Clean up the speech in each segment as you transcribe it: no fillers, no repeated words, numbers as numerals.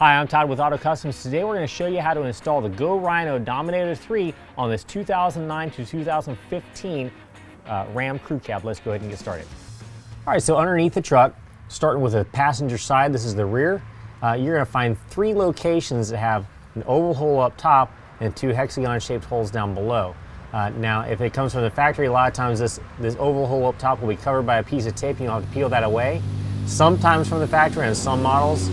Hi, I'm Todd with Auto Customs. Today we're going to show you how to install the Go Rhino Dominator 3 on this 2009 to 2015 Ram Crew Cab. Let's go ahead and get started. All right, so underneath the truck, starting with the passenger side, this is the rear, you're going to find three locations that have an oval hole up top and two hexagon-shaped holes down below. Now, if it comes from the factory, a lot of times this oval hole up top will be covered by a piece of tape and you'll have to peel that away. Sometimes from the factory and some models,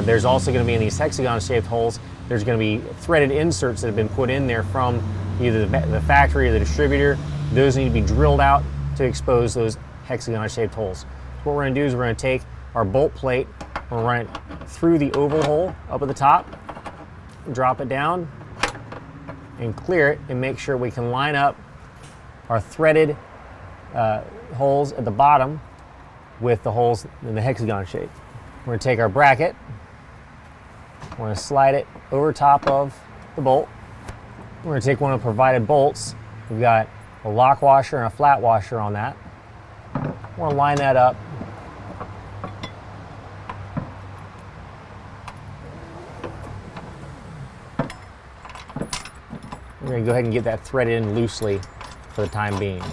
there's also going to be in these hexagon-shaped holes, there's going to be threaded inserts that have been put in there from either the factory or the distributor. Those need to be drilled out to expose those hexagon-shaped holes. So what we're going to do is we're going to take our bolt plate, we'll run it through the oval hole up at the top, drop it down, and clear it, and make sure we can line up our threaded holes at the bottom with the holes in the hexagon shape. We're going to take our bracket, we're going to slide it over top of the bolt. We're going to take one of the provided bolts. We've got a lock washer and a flat washer on that. We're going to line that up. We're going to go ahead and get that threaded in loosely for the time being.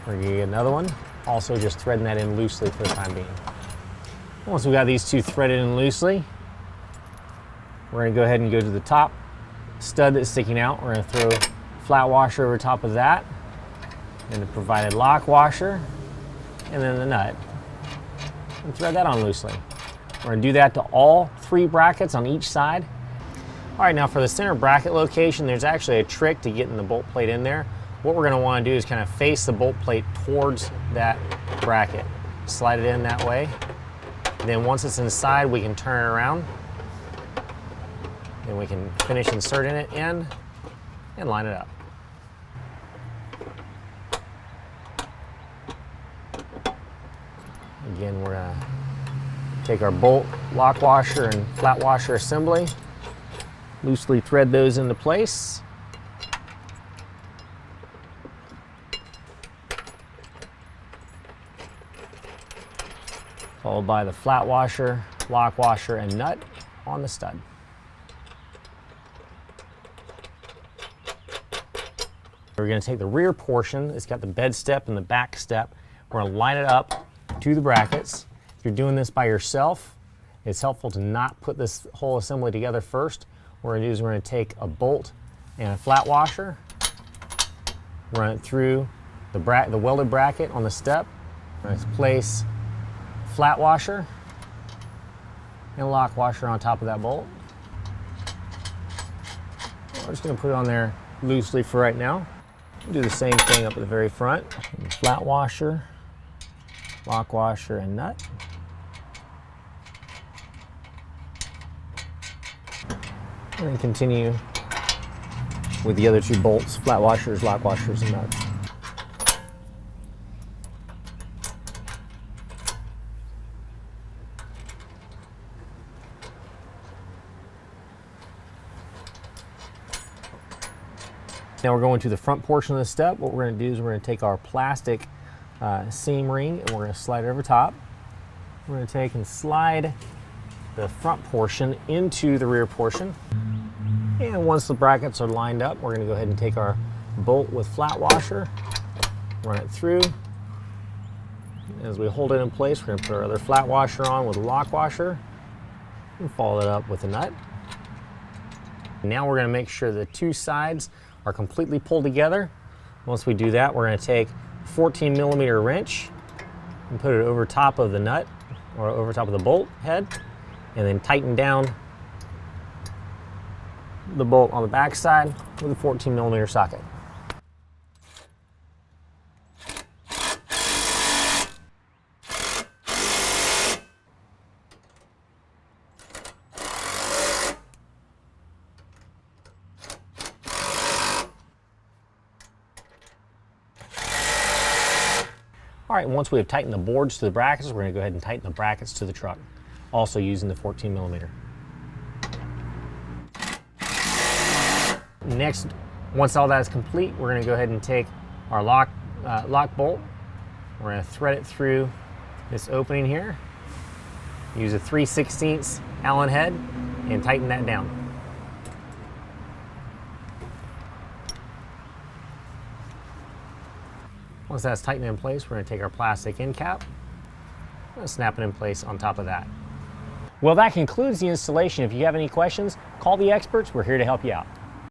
We're going to get another one, also just threading that in loosely for the time being. Once we've got these two threaded in loosely, we're going to go ahead and go to the top stud that's sticking out. We're going to throw a flat washer over top of that, and the provided lock washer, and then the nut, and thread that on loosely. We're going to do that to all three brackets on each side. All right, now for the center bracket location, there's actually a trick to getting the bolt plate in there. What we're going to want to do is kind of face the bolt plate towards that bracket. Slide it in that way. Then once it's inside, we can turn it around. Then we can finish inserting it in and line it up. Again, we're going to take our bolt, lock washer, and flat washer assembly. Loosely thread those into place. Followed by the flat washer, lock washer, and nut on the stud. We're going to take the rear portion, it's got the bed step and the back step. We're going to line it up to the brackets. If you're doing this by yourself, it's helpful to not put this whole assembly together first. What we're going to do is we're going to take a bolt and a flat washer, run it through the welded bracket on the step. We're going to place flat washer and lock washer on top of that bolt. We're just going to put it on there loosely for right now. We'll do the same thing up at the very front. Flat washer, lock washer, and nut. And continue with the other two bolts, flat washers, lock washers, and nuts. Now we're going to the front portion of the step. What we're going to do is we're going to take our plastic seam ring and we're going to slide it over top. We're going to take and slide the front portion into the rear portion. And once the brackets are lined up, we're going to go ahead and take our bolt with flat washer, run it through. As we hold it in place, we're going to put our other flat washer on with a lock washer and follow it up with a nut. Now we're going to make sure the two sides are completely pulled together. Once we do that, we're going to take a 14mm wrench and put it over top of the nut or over top of the bolt head, and then tighten down the bolt on the back side with a 14mm socket. All right, once we have tightened the boards to the brackets, we're going to go ahead and tighten the brackets to the truck, also using the 14mm. Next, once all that is complete, we're going to go ahead and take our lock bolt. We're going to thread it through this opening here. Use a 3/16 Allen head and tighten that down. Once that's tightened in place, we're going to take our plastic end cap and snap it in place on top of that. Well, that concludes the installation. If you have any questions, call the experts. We're here to help you out.